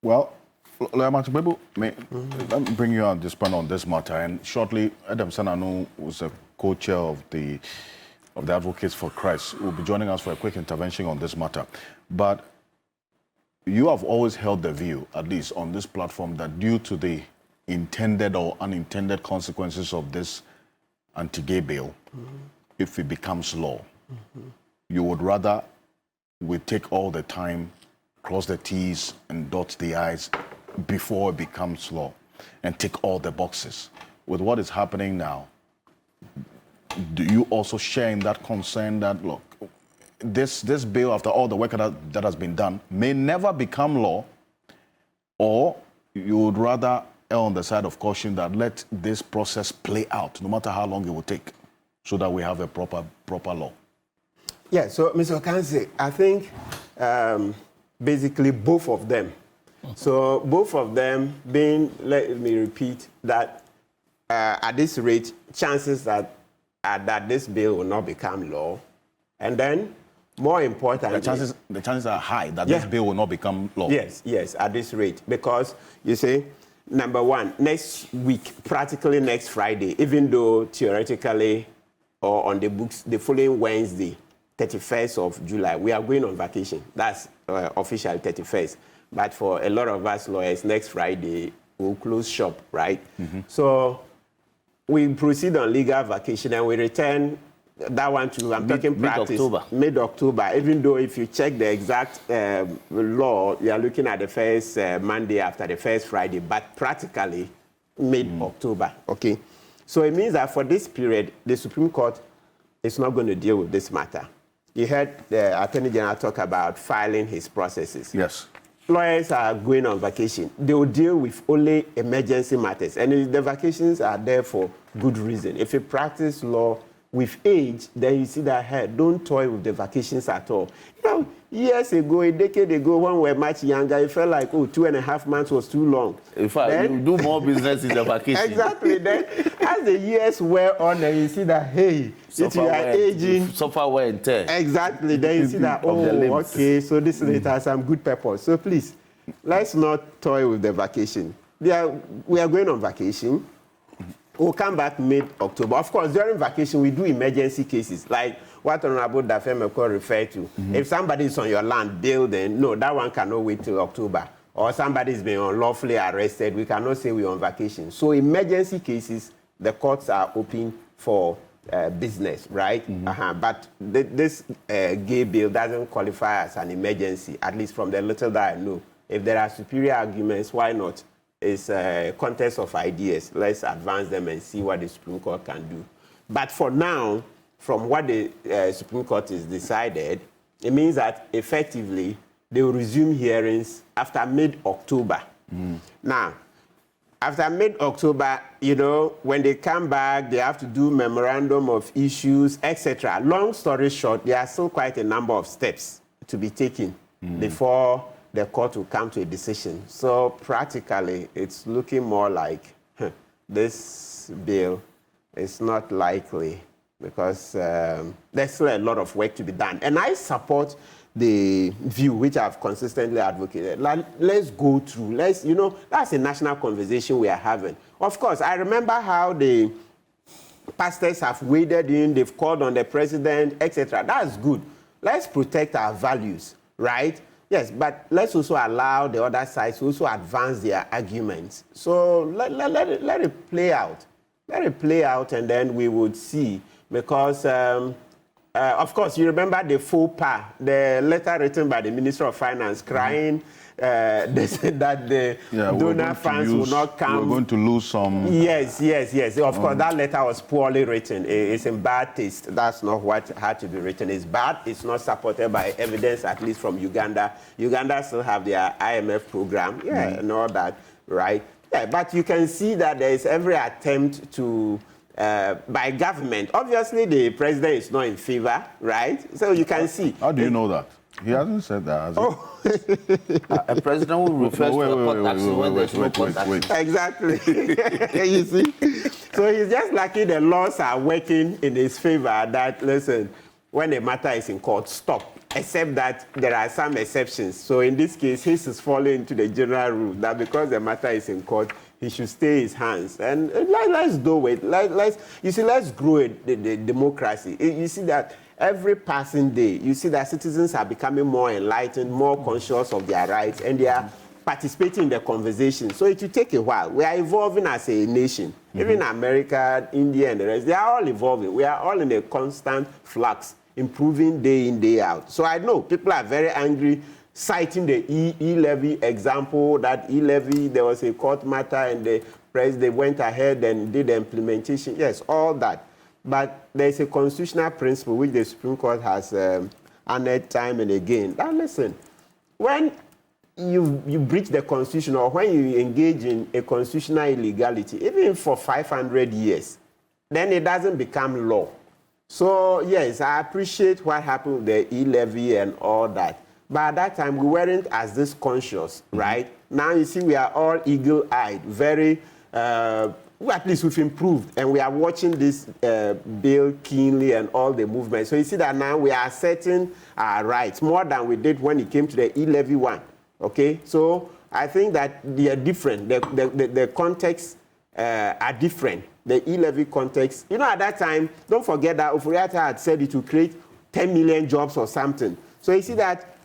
Well, Kpebu, let me bring you on this point on this matter. And shortly, Adam Sananu was a co-chair of the Advocates for Christ, will be joining us for a quick intervention on this matter. But you have always held the view, at least on this platform, that due to the intended or unintended consequences of this anti-gay bill, if it becomes law, you would rather we take all the time, cross the T's and dot the I's before it becomes law and tick all the boxes. With what is happening now, do you also share in that concern that, look, this bill, after all the work that has been done, may never become law, or you would rather err on the side of caution that let this process play out, no matter how long it will take, so that we have a proper law? Yeah, so Mr. Okansi, I think basically both of them. So both of them being, let me repeat, that at this rate, chances that this bill will not become law. And then, more importantly... The chances are high that this bill will not become law. Yes, at this rate. Because, you see, number one, next week, practically next Friday, even though theoretically or on the books, the following Wednesday, 31st of July, we are going on vacation. That's official 31st. But for a lot of us lawyers, next Friday, we'll close shop, right? So we proceed on legal vacation and we return that one to, I'm talking practice, mid-October. Even though if you check the exact law, you are looking at the first Monday after the first Friday, but practically mid-October, okay? So it means that for this period, the Supreme Court is not going to deal with this matter. You heard the Attorney General talk about filing his processes. Yes. Lawyers are going on vacation. They will deal with only emergency matters. And the vacations are there for good reason. If you practice law with age, then you see that, hey, don't toy with the vacations at all. You know, years ago, a decade ago, when we were much younger, it felt like, 2.5 months was too long. In fact, then, you do more business in the vacation. Exactly. Then, as the years wear on, then you see that, hey, if you are aging... Suffer wear and tear. Exactly. Then you see that, okay, so this has some good purpose. So please, let's not toy with the vacation. We are going on vacation. We'll come back mid-October. Of course, during vacation, we do emergency cases, like what Honorable Dafemeko referred to. If somebody is on your land building, no, that one cannot wait till October. Or somebody's been unlawfully arrested, we cannot say we're on vacation. So emergency cases, the courts are open for business, right? But this gay bill doesn't qualify as an emergency, at least from the little that I know. If there are superior arguments, why not? It's a contest of ideas. Let's advance them and see what the Supreme Court can do. But for now, from what the Supreme Court has decided, it means that effectively they will resume hearings after mid-October. Now, after mid-October, you know, when they come back, they have to do memorandum of issues, etc. Long story short, there are still quite a number of steps to be taken before the court will come to a decision. So practically, it's looking more like this bill is not likely because there's still a lot of work to be done. And I support the view which I've consistently advocated. Like, let's go through. That's a national conversation we are having. Of course, I remember how the pastors have waded in, they've called on the president, etc. That's good. Let's protect our values, right? Yes, but let's also allow the other side to also advance their arguments. So let it play out. Let it play out, and then we would see. Because, of course, you remember the faux pas, the letter written by the Minister of Finance crying they said that the donor funds will not come. We're going to lose some... Yes. Of course, that letter was poorly written. It's in bad taste. That's not what had to be written. It's bad. It's not supported by evidence, at least from Uganda. Uganda still have their IMF program, and all that, right? Yeah, but you can see that there is every attempt to... by government. Obviously, the president is not in favor, right? So you can see. How do you know that? He hasn't said that, has he? A president who refers to a court action when there's no court action. Exactly. You see? So he's just lucky the laws are working in his favor that, listen, when a matter is in court, stop. except that there are some exceptions. So in this case, his is falling into the general rule that because the matter is in court, he should stay his hands. And let's do it. Let's grow the democracy. You see that every passing day, you see that citizens are becoming more enlightened, more conscious of their rights, and they are participating in the conversation. So it will take a while. We are evolving as a nation. Even America, India, and the rest, they are all evolving. We are all in a constant flux, improving day in, day out. So I know people are very angry, citing the e-levy example, that e-levy, there was a court matter and the president went ahead and did the implementation. Yes, all that. But there's a constitutional principle which the Supreme Court has honored time and again. Now listen, when you breach the Constitution or when you engage in a constitutional illegality, even for 500 years, then it doesn't become law. So, yes, I appreciate what happened with the e-levy and all that. But at that time, we weren't as this conscious, right? Now, you see, we are all eagle-eyed, very, well, at least we've improved. And we are watching this bill keenly and all the movements. So you see that now we are asserting our rights more than we did when it came to the e-levy one, okay? So I think that they are different. The contexts are different. The e-levy context. You know, at that time, don't forget that Oforiatta had said it would create 10 million jobs or something. So you see that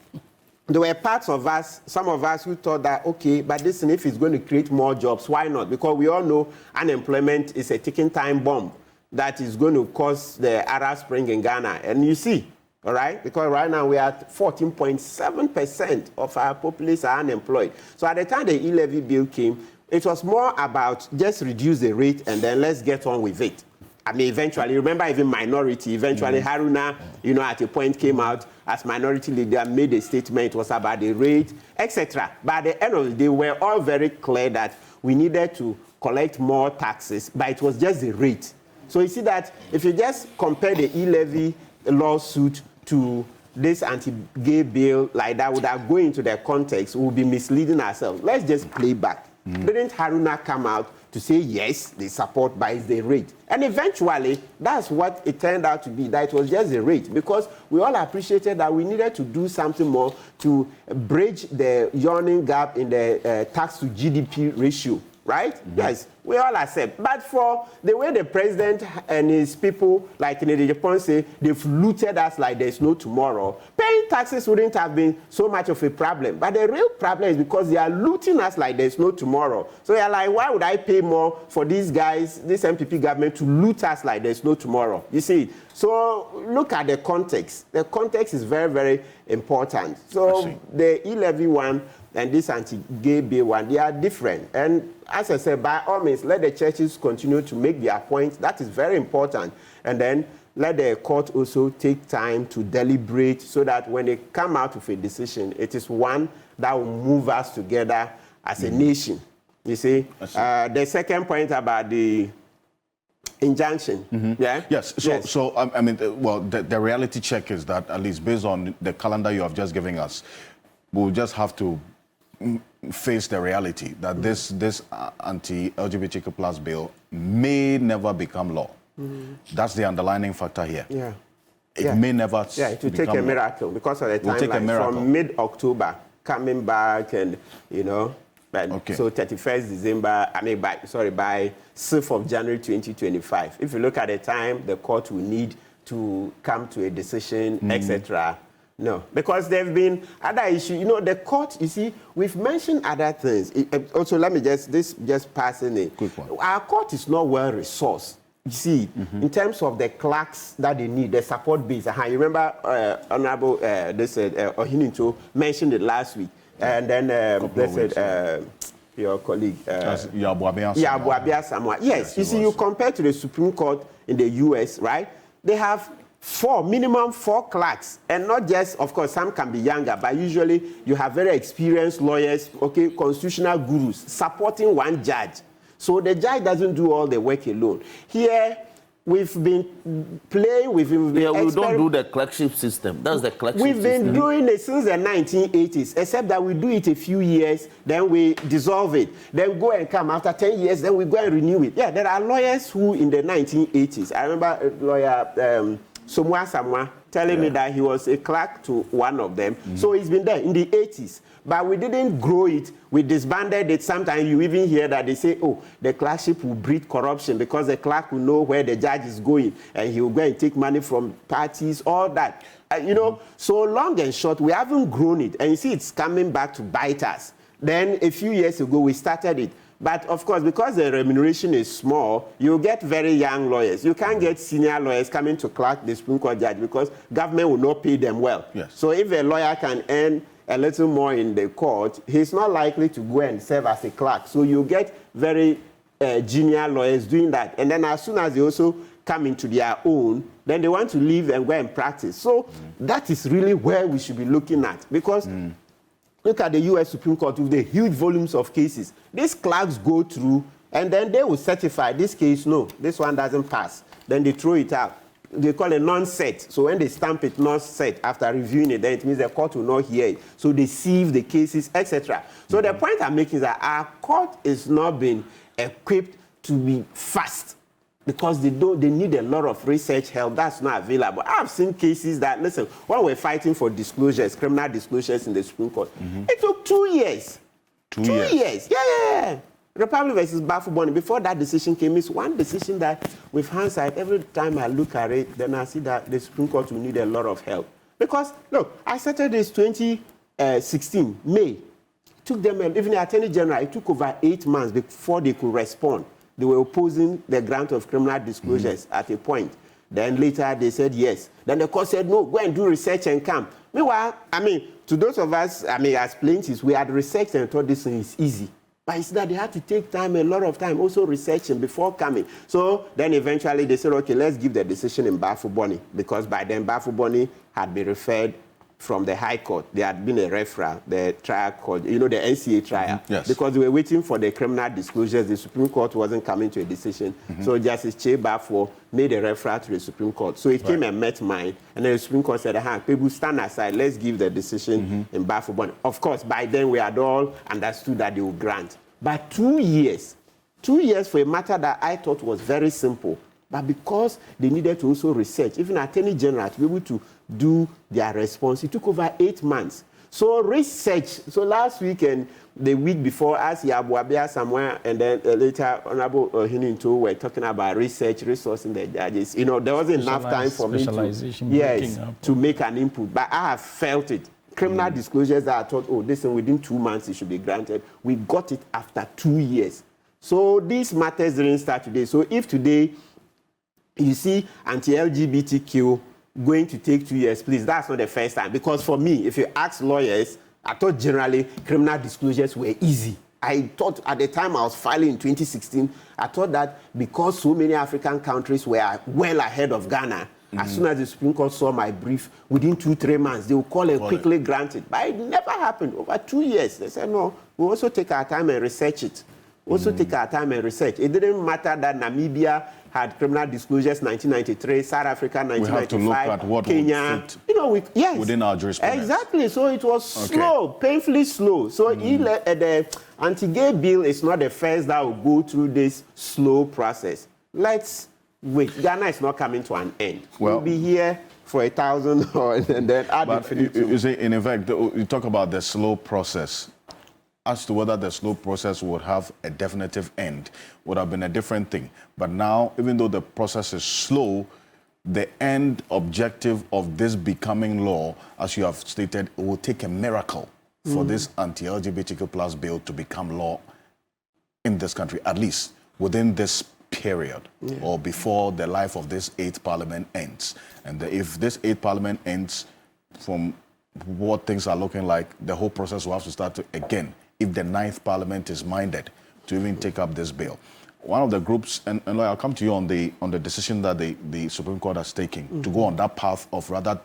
there were parts of us, some of us who thought that, okay, but listen, if it's going to create more jobs, why not? Because we all know unemployment is a ticking time bomb that is going to cause the Arab Spring in Ghana. And you see, all right, because right now we are at 14.7% of our populace are unemployed. So at the time the e-levy bill came, it was more about just reduce the rate and then let's get on with it. I mean, eventually, remember even minority, eventually Haruna, you know, at a point came out as minority leader, made a statement, it was about the rate, etc. But at the end of the day, we were all very clear that we needed to collect more taxes, but it was just the rate. So you see that if you just compare the e-levy lawsuit to this anti-gay bill like that, without going into the context, we will be misleading ourselves. Let's just play back. Didn't Haruna come out to say, yes, they support, but it's the rate? And eventually, that's what it turned out to be, that it was just the rate, because we all appreciated that we needed to do something more to bridge the yawning gap in the tax to GDP ratio, right? Yes, we all accept. But for the way the president and his people, like in Japan say, they've looted us like there's no tomorrow, paying taxes wouldn't have been so much of a problem. But the real problem is because they are looting us like there's no tomorrow. So they're like, why would I pay more for these guys, this MPP government, to loot us like there's no tomorrow? You see, so look at the context. The context is very, very important. So the e-levy one and this anti-gay bill one, they are different. And as I said, by all means, let the churches continue to make their point. That is very important. And then let the court also take time to deliberate so that when they come out with a decision, it is one that will move us together as a nation. You see? The second point about the injunction. Yeah? Yes. So I mean, well, the reality check is that, at least based on the calendar you have just given us, we'll just have to face the reality that this anti-LGBTQ plus bill may never become law. That's the underlining factor here. Yeah. It may never. Yeah, it will take a miracle because of the timeline from mid-October coming back, and you know. So 31st December, I mean, by 6th of January 2025. If you look at the time, the court will need to come to a decision, etc. No, because there have been other issues. You know, the court, you see, we've mentioned other things. Also, let me just pass in it. Quick one. Our court is not well resourced. You see, in terms of the clerks that they need, the support base. You remember Honorable Ohininto mentioned it last week. And then they said your colleague Yabuabia Samoa. Yes, you see, you compare to the Supreme Court in the US, right? They have minimum four clerks, and not just, of course, some can be younger, but usually you have very experienced lawyers, okay, constitutional gurus supporting one judge. So the judge doesn't do all the work alone. Here, we've been playing with... we don't do the clerkship system. That's the clerkship system. We've been doing it since the 1980s, except that we do it a few years, then we dissolve it, then go and come after 10 years, then we go and renew it. Yeah, there are lawyers who in the 1980s, I remember lawyer Samoa telling me that he was a clerk to one of them. So he's been there in the 80s. But we didn't grow it. We disbanded it. Sometimes you even hear that they say, oh, the clerkship will breed corruption because the clerk will know where the judge is going and he will go and take money from parties, all that. So long and short, we haven't grown it. And you see, it's coming back to bite us. Then a few years ago, we started it. But of course, because the remuneration is small, you get very young lawyers. You can't get senior lawyers coming to clerk the Supreme Court judge because government will not pay them well. Yes. So if a lawyer can earn a little more in the court, he's not likely to go and serve as a clerk. So you get very junior lawyers doing that. And then as soon as they also come into their own, then they want to leave and go and practice. So that is really where we should be looking at. Because look at the U.S. Supreme Court with the huge volumes of cases. These clerks go through, and then they will certify this case, no, this one doesn't pass. Then they throw it out. They call it non-set. So when they stamp it non-set after reviewing it, then it means the court will not hear it. So they sieve the cases, etc. So the point I'm making is that our court is not being equipped to be fast, because they need a lot of research help that's not available. I've seen cases that, listen, when we're fighting for disclosures, criminal disclosures in the Supreme Court, it took 2 years. 2 years. Yeah. Republic versus Bafuboni, before that decision came, it's one decision that with hindsight, every time I look at it, then I see that the Supreme Court will need a lot of help. Because, look, I started this 2016, May. It took them, even the Attorney General, it took over 8 months before they could respond. They were opposing the grant of criminal disclosures at a point. Then later they said yes. Then the court said, no, go and do research and come. Meanwhile, to those of us, as plaintiffs, we had researched and thought this thing is easy. But it's that they had to take time, a lot of time, also researching before coming. So then eventually they said, okay, let's give the decision in Bafuboni, because by then Bafuboni had been referred from the High Court. There had been a referral, the trial court, the NCA trial. Yes. Because they were waiting for the criminal disclosures. The Supreme Court wasn't coming to a decision. So Justice Kpebu made a referral to the Supreme Court. So it came and met mine. And then the Supreme Court said, Kpebu, stand aside. Let's give the decision in Bafuboni. Of course, by then we had all understood that they would grant. But 2 years. 2 years for a matter that I thought was very simple. But because they needed to also research, even Attorney General to be able to do their response, it took over 8 months. So research. So last week and the week before, as Yabuabia somewhere, and then later Honorable Hininto were talking about research, resourcing the judges. There wasn't enough time for me to make an input. But I have felt it. Criminal disclosures that I thought, within 2 months it should be granted. We got it after 2 years. So these matters didn't start today. So if today you see anti-LGBTQ going to take 2 years, please, that's not the first time. Because for me, if you ask lawyers, I thought generally criminal disclosures were easy. I thought at the time I was filing in 2016, I thought that because so many African countries were well ahead of Ghana, as soon as the Supreme Court saw my brief, within 2-3 months, they would call and quickly grant it. But it never happened. Over 2 years, they said, no, we'll also take our time and research it. Take our time and research. It didn't matter that Namibia had criminal disclosures 1993, South Africa 1995, we have to look at what Kenya. would fit within our jurisprudence. Exactly. So it was slow, painfully slow. So the anti-gay bill is not the first that will go through this slow process. Let's wait. Ghana is not coming to an end. We'll be here for 1,000 and then add infinity. You see, in effect, you talk about the slow process. As to whether the slow process would have a definitive end would have been a different thing. But now, even though the process is slow, the end objective of this becoming law, as you have stated, it will take a miracle for this anti-LGBTQ plus bill to become law in this country, at least within this period or before the life of this 8th parliament ends. And if this 8th parliament ends, from what things are looking like, the whole process will have to start again if the 9th parliament is minded to even take up this bill. One of the groups, and I'll come to you on the decision that the Supreme Court has taken to go on that path of rather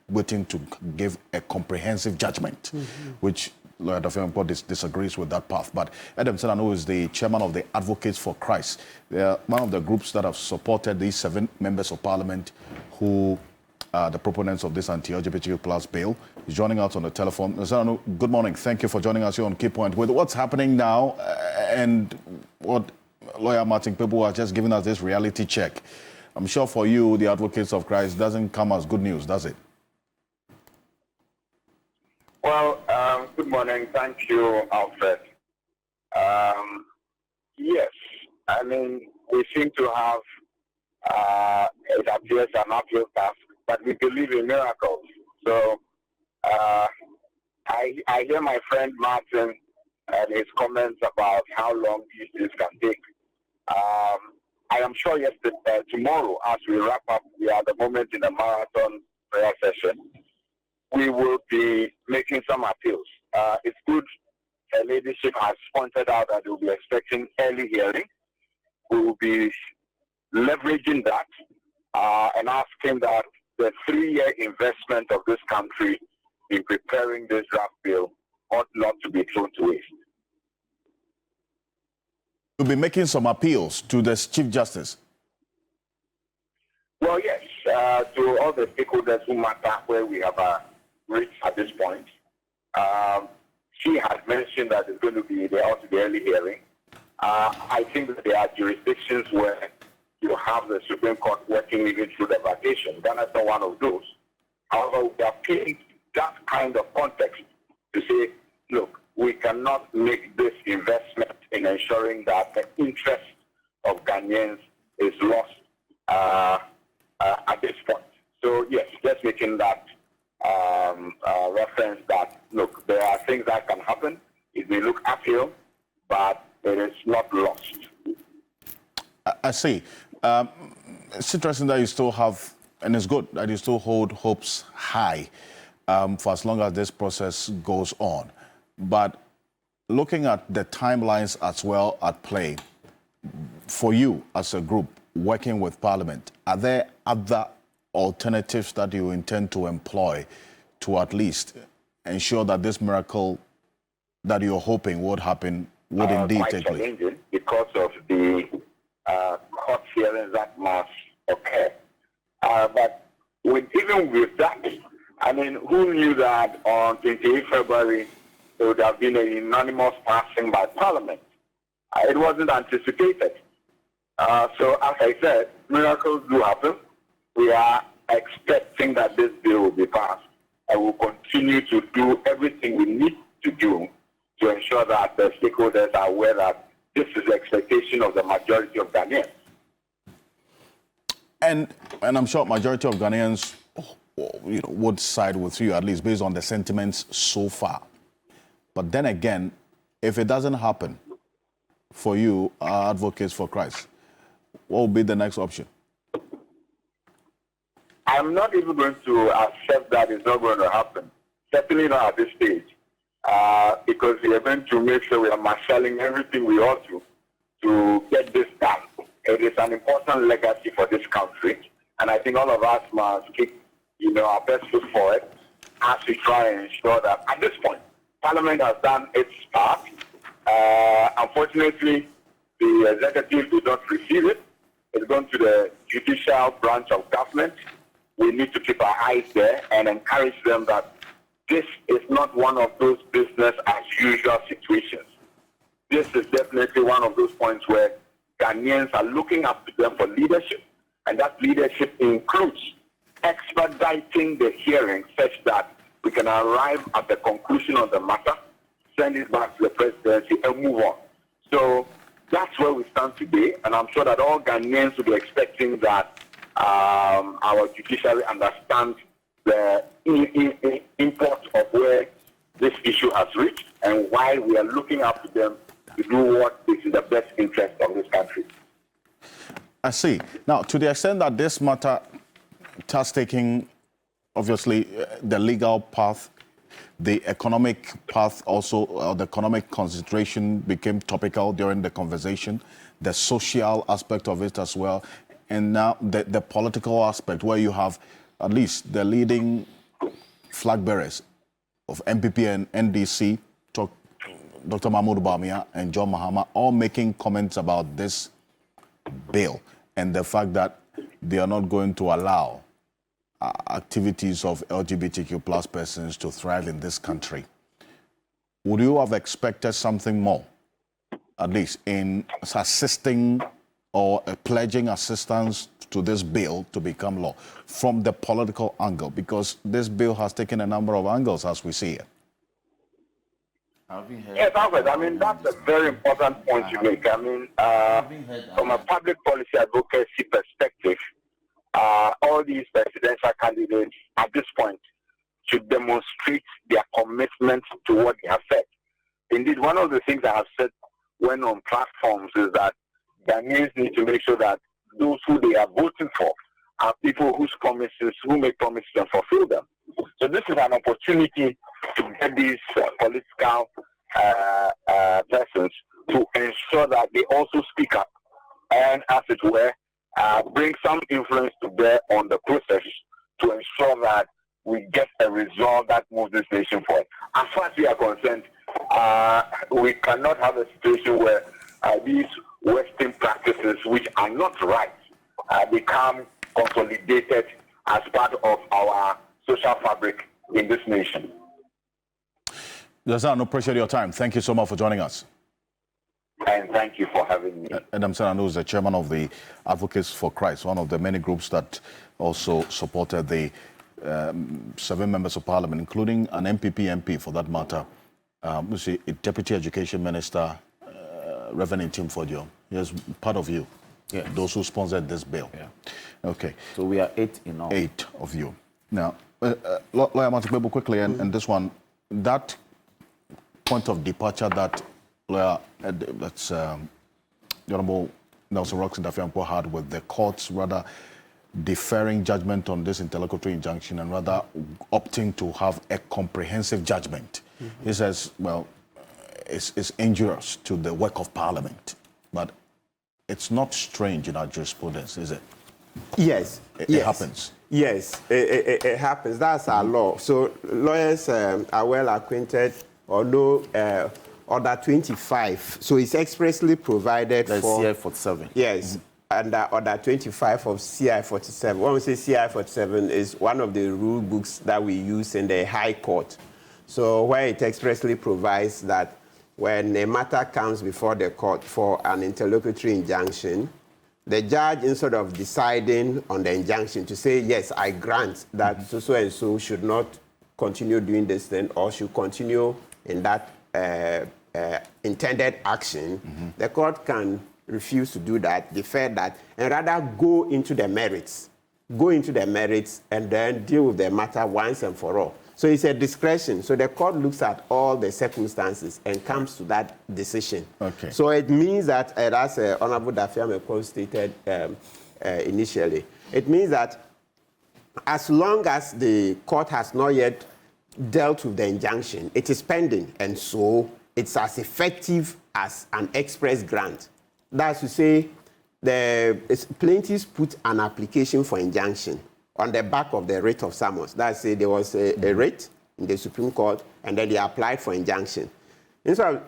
waiting to give a comprehensive judgment, which Lawyer Dafempo disagrees with that path. But Adam Senano is the chairman of the Advocates for Christ. They are one of the groups that have supported these 7 members of parliament who the proponents of this anti-LGBTQ plus bill. He's joining us on the telephone. Good morning. Thank you for joining us here on Key Point. With what's happening now and what Lawyer Martin Kpebu has just given us this reality check, I'm sure for you, the Advocates of Christ, doesn't come as good news, does it? Well, good morning. Thank you, Alfred. Yes, I mean, we seem to have, it appears, an uphill task, but we believe in miracles. So I hear my friend Martin and his comments about how long these things can take. I am sure yesterday, tomorrow, as we wrap up, we are at the moment in a marathon prayer session, we will be making some appeals. It's good the leadership has pointed out that they will be expecting early hearing. We will be leveraging that and asking that the 3-year investment of this country in preparing this draft bill ought not to be thrown to waste. You'll be making some appeals to the Chief Justice. Well, yes, to all the stakeholders who matter where we have reached at this point. She has mentioned that it's going to be the early hearing. I think that there are jurisdictions where you have the Supreme Court working even through the vacation. Ghana is not one of those. However, we are paying that kind of context to say, look, we cannot make this investment in ensuring that the interest of Ghanaians is lost at this point. So, yes, just making that reference that, look, there are things that can happen. It may look uphill, but it is not lost. I see. It's interesting that you still have, and it's good that you still hold hopes high for as long as this process goes on. But looking at the timelines as well at play, for you as a group working with Parliament, are there other alternatives that you intend to employ to at least ensure that this miracle that you're hoping would happen would indeed take place? Challenging because of the court hearings that must occur. But even with that, I mean, who knew that on 28 February there would have been an unanimous passing by Parliament? It wasn't anticipated. So as I said, miracles do happen. We are expecting that this bill will be passed, and we'll continue to do everything we need to do to ensure that the stakeholders are aware that this is the expectation of the majority of Ghanaians. And I'm sure majority of Ghanaians would side with you, at least based on the sentiments so far. But then again, if it doesn't happen for you, Advocates for Christ, what will be the next option? I'm not even going to accept that it's not going to happen. Certainly not at this stage. Because we are going to make sure we are marshalling everything we ought to get this done. It is an important legacy for this country, and I think all of us must keep, our best foot forward as we try and ensure that at this point, Parliament has done its part. Unfortunately, the executive did not receive it. It's gone to the judicial branch of government. We need to keep our eyes there and encourage them that this is not one of those business as usual situations. This is definitely one of those points where Ghanaians are looking up to them for leadership, and that leadership includes expediting the hearing such that we can arrive at the conclusion of the matter, send it back to the presidency, and move on. So that's where we stand today, and I'm sure that all Ghanaians will be expecting that our judiciary understands the import of where this issue has reached and why we are looking up to them to do what is in the best interest of this country. I see. Now, to the extent that this matter has taken, obviously, the legal path, the economic path also, the economic consideration became topical during the conversation, the social aspect of it as well, and now the political aspect where you have at least the leading flag bearers of MPP and NDC, Dr. Mahmoud Bawumia and John Mahama, all making comments about this bill and the fact that they are not going to allow activities of LGBTQ plus persons to thrive in this country. Would you have expected something more, at least in assisting or pledging assistance to this bill to become law from the political angle? Because this bill has taken a number of angles as we see it. Yes, Alfred, I mean, that's a very important point you make. I mean, from a public policy advocacy perspective, all these presidential candidates at this point should demonstrate their commitment to what they have said. Indeed, one of the things I have said when on platforms is that Ghanaians need to make sure that those who they are voting for are people who make promises and fulfill them. So this is an opportunity to get these political persons to ensure that they also speak up and, as it were, bring some influence to bear on the process to ensure that we get a result that moves this nation forward. As far as we are concerned, we cannot have a situation where these Western practices, which are not right, become consolidated as part of our social fabric in this nation. There's no pressure your time. Thank you so much for joining us. And thank you for having me. Adam Senanu is the chairman of the Advocates for Christ, one of the many groups that also supported the 7 members of parliament, including an MPP MP for that matter, a Deputy Education Minister, Reverend Tim Fodio. He is part of you, those who sponsored this bill. Yeah. Okay. So we are 8 in all. 8 of you. Now, Lawyer Kpebu, quickly, and this one, that point of departure that the Honorable Nelson Roxon Dafiampo had with the courts rather deferring judgment on this interlocutory injunction and rather opting to have a comprehensive judgment. He says, well, it's injurious to the work of Parliament, but it's not strange in our jurisprudence, is it? Yes. It happens. Yes, it happens. That's our law. So lawyers are well acquainted or know Order 25. So it's expressly provided for... CI 47. Yes, under Order 25 of CI 47. When we say CI 47 is one of the rule books that we use in the High Court. So where it expressly provides that when a matter comes before the court for an interlocutory injunction, the judge, instead of deciding on the injunction to say, yes, I grant that so and so should not continue doing this thing or should continue in that intended action, the court can refuse to do that, defer that, and rather go into the merits. Go into the merits and then deal with the matter once and for all. So it's a discretion. So the court looks at all the circumstances and comes to that decision. Okay. So it means that, as Honorable Dafiampo stated initially, it means that as long as the court has not yet dealt with the injunction, it is pending, and so it's as effective as an express grant. That's to say, the plaintiffs put an application for injunction on the back of the writ of summons. That's say there was a writ in the Supreme Court, and then they applied for injunction. And so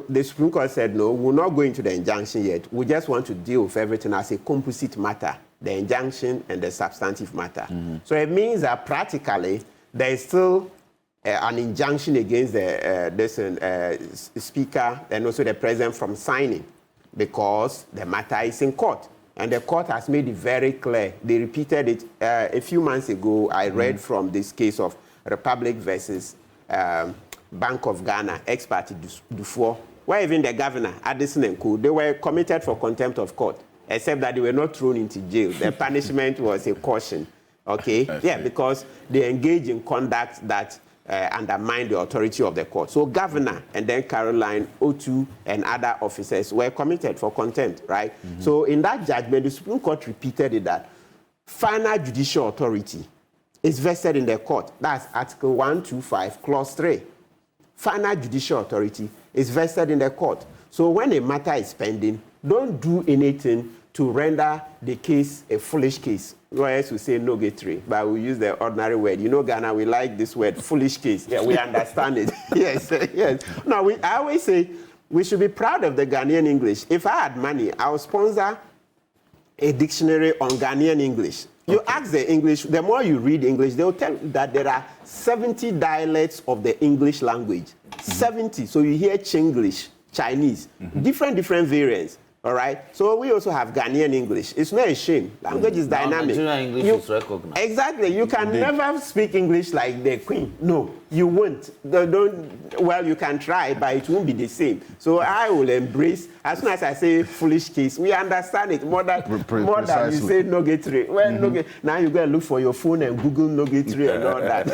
the Supreme Court said, no, we're not going to the injunction yet. We just want to deal with everything as a composite matter, the injunction and the substantive matter. So it means that practically there is still an injunction against the speaker and also the president from signing, because the matter is in court. And the court has made it very clear. They repeated it a few months ago. I read from this case of Republic versus Bank of Ghana, ex-party Dufour, where even the governor, Addison and Co., they were committed for contempt of court, except that they were not thrown into jail. The punishment was a caution, okay? Yeah, because they engaged in conduct that undermine the authority of the court. So governor and then Caroline Otu and other officers were committed for contempt, right? So in that judgment, the Supreme Court repeated it that final judicial authority is vested in the court. That's Article 125, Clause 3. Final judicial authority is vested in the court. So when a matter is pending, don't do anything to render the case a foolish case. Lawyers will say nugatory, but we use the ordinary word. You know, Ghana, we like this word, foolish case. Yeah, we understand it. Yes, yes. No, I always say we should be proud of the Ghanaian English. If I had money, I would sponsor a dictionary on Ghanaian English. You ask the English, the more you read English, they'll tell you that there are 70 dialects of the English language. 70. So you hear Chinglish, Chinese, different variants. All right. So we also have Ghanaian English. It's not a shame. Language is dynamic. Nigerian English is recognized. Exactly. You can never speak English like the Queen. No, you won't. Well, you can try, but it won't be the same. So I will embrace. As soon as I say foolish case, we understand it more than you say nuggetry. Well, now you go and look for your phone and Google nuggetry and all that.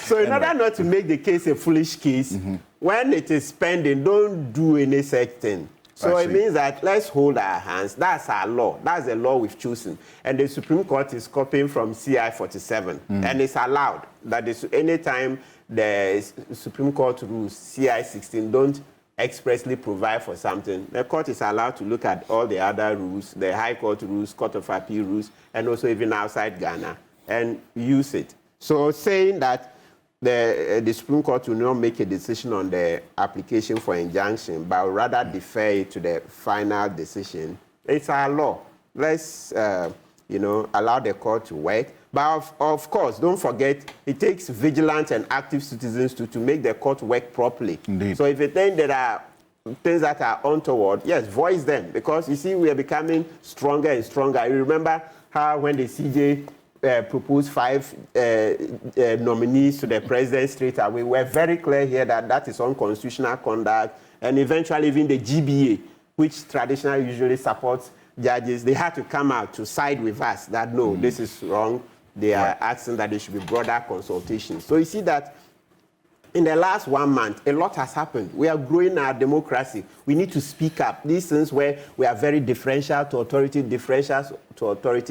So in order not to make the case a foolish case, when it is pending, don't do any such thing. So it means that let's hold our hands. That's our law. That's the law we've chosen. And the Supreme Court is copying from CI 47. And it's allowed that anytime the Supreme Court rules CI 16 don't expressly provide for something, the court is allowed to look at all the other rules, the High Court rules, Court of Appeal rules, and also even outside Ghana, and use it. So saying that the Supreme Court will not make a decision on the application for injunction, but rather defer it to the final decision. It's our law. Let's, allow the court to work. But of course, don't forget, it takes vigilant and active citizens to make the court work properly. Indeed. So if you think there are things that are untoward, yes, voice them. Because you see, we are becoming stronger and stronger. You remember how when the CJ proposed 5 nominees to the president straight away. We're very clear here that that is unconstitutional conduct, and eventually even the GBA, which traditionally usually supports judges, they had to come out to side with us that no, this is wrong. They are asking that there should be broader consultations. So you see that in the last 1 month, a lot has happened. We are growing our democracy. We need to speak up. These things where we are very differential to authority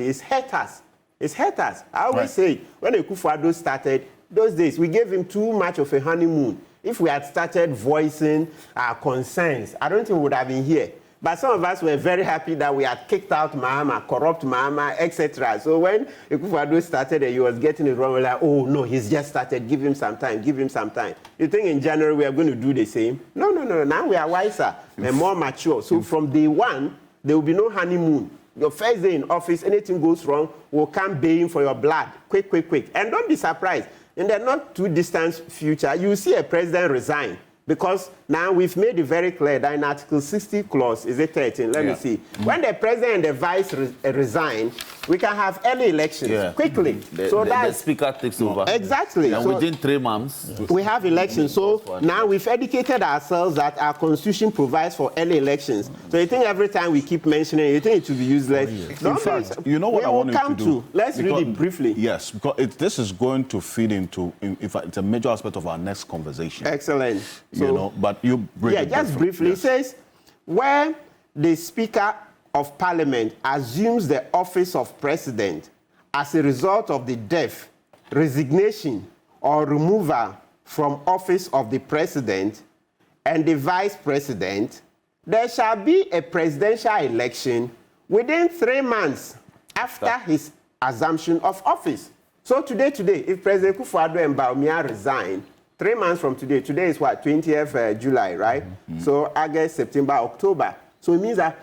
is hurt us. It's hurt us. I always say, when Akufo-Addo started, those days, we gave him too much of a honeymoon. If we had started voicing our concerns, I don't think we would have been here. But some of us were very happy that we had kicked out Mahama, corrupt Mahama, etc. So when Akufo-Addo started and he was getting it wrong, we're like, oh, no, he's just started. Give him some time. Give him some time. You think in January we are going to do the same? No. Now we are wiser and more mature. So from day one, there will be no honeymoon. Your first day in office, anything goes wrong, we'll come baying for your blood. Quick. And don't be surprised. In the not too distant future, you will see a president resign. Because now we've made it very clear that in Article 60 clause, is it 13? Let me see. When the president and the vice resign, we can have early elections quickly. The speaker takes over. Exactly. And within 3 months, we have elections. So now we've educated ourselves that our constitution provides for early elections. So you think every time we keep mentioning it, you think it will be useless? In fact, you know what I want to do? Let's read it briefly. Yes, because this is going to feed into, in fact, it's a major aspect of our next conversation. Excellent. So, but you bring it just briefly, it says, where the Speaker of Parliament assumes the office of President as a result of the death, resignation, or removal from office of the President and the Vice President, there shall be a presidential election within 3 months after his assumption of office. So today, if President Akufo-Addo and Bawumia resign, 3 months from today is what, 20th July, right? So August, September, October. So it means that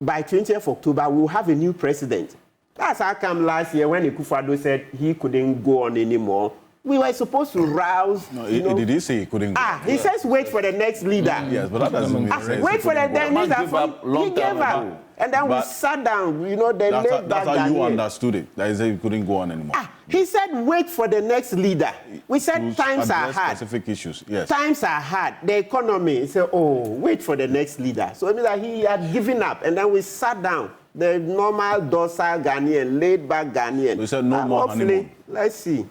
by 20th October, we'll have a new president. That's how come last year when Akufo-Addo said he couldn't go on anymore, we were supposed to rouse. No, did he say he couldn't go? He says wait for the next leader. Yes, but that doesn't mean wait for the next leader. He gave up. And then we sat down, they laid back. That's how you understood it. That is, he couldn't go on anymore. He said, wait for the next leader. We said, times are hard. Specific issues, yes. Times are hard. The economy, he said, wait for the next leader. So it means that he had given up. And then we sat down. The normal, docile Ghanaian, laid-back Ghanaian. We said no more honeymoon. Let's see.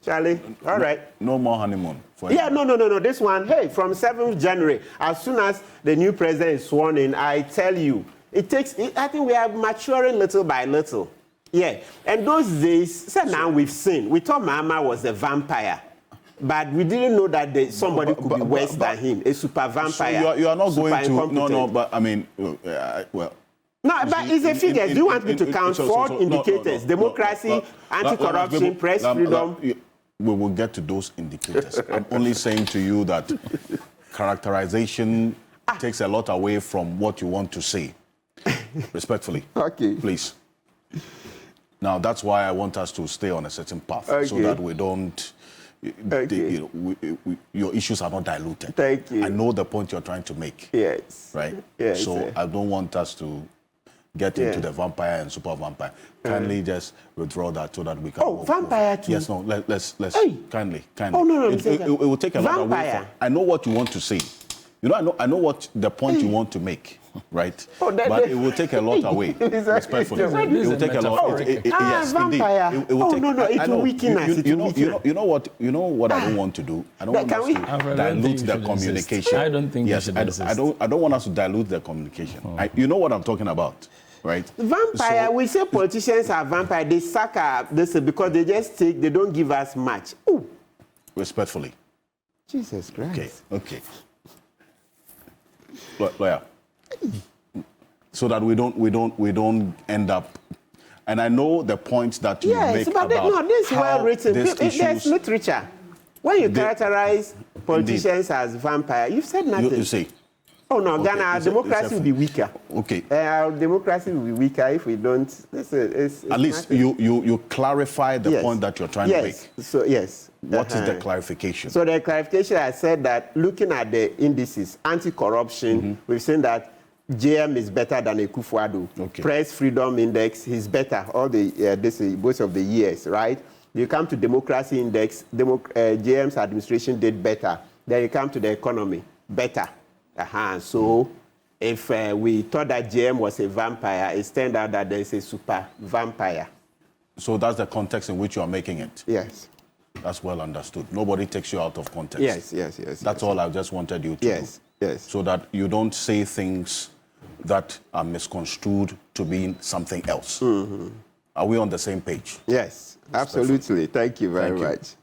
Charlie, all right. No more honeymoon. No. This one, from 7th January, as soon as the new president is sworn in, I tell you, I think we are maturing little by little. Yeah. And those days, now we've seen. We thought Mahama was a vampire. But we didn't know that somebody could be worse than him, a super vampire. So you are not going to... No, but I mean, well... No, but it's a figure. Do you want me to count 4 indicators? Democracy, anti-corruption, press freedom... We will get to those indicators. I'm only saying to you that characterization takes a lot away from what you want to say. Respectfully. Okay. Please. Now, that's why I want us to stay on a certain path, so that we don't, your issues are not diluted. Thank you. I know the point you're trying to make. Yes. Right? Yes, so sir. I don't want us to get into the vampire and super vampire. Kindly just withdraw that so that we can... Oh, vampire too? Yes, no, let's Hey. kindly. Oh, no, It will take a lot away vampire. from... I know what you want to say. You know, I know what the point you want to make, right? Oh, but it will take a lot away, respectfully. It will take a lot. Yes, vampire. indeed. It will take, It will weaken us. You know what I don't want to do? I don't want us to dilute the communication. I don't think yes, I don't want us to dilute the communication. You know what I'm talking about, right? Vampire, we say politicians are vampire. They suck up this because they just they don't give us much. Ooh. Respectfully. Jesus Christ. Okay. Lawyer. So that we don't end up. And I know the points that you make about this is well written. There's literature. When you characterize politicians as vampire, you've said nothing. You say. Oh no, Ghana, our democracy will be weaker. Okay. Our democracy will be weaker if we don't. It's at least you clarify the point that you're trying to make. So yes. What is the clarification? So the clarification, I said that looking at the indices, anti-corruption, we've seen that JM is better than Akufo-Addo. Okay. Press freedom index is better all the both of the years, right? You come to democracy index, JM's administration did better. Then you come to the economy, better. So if we thought that JM was a vampire, it's turned out that there is a super vampire. So that's the context in which you are making it? Yes. That's well understood. Nobody takes you out of context. Yes. That's all I just wanted you to do. Yes. So that you don't say things that are misconstrued to be something else. Are we on the same page? Yes, absolutely. Thank you very much.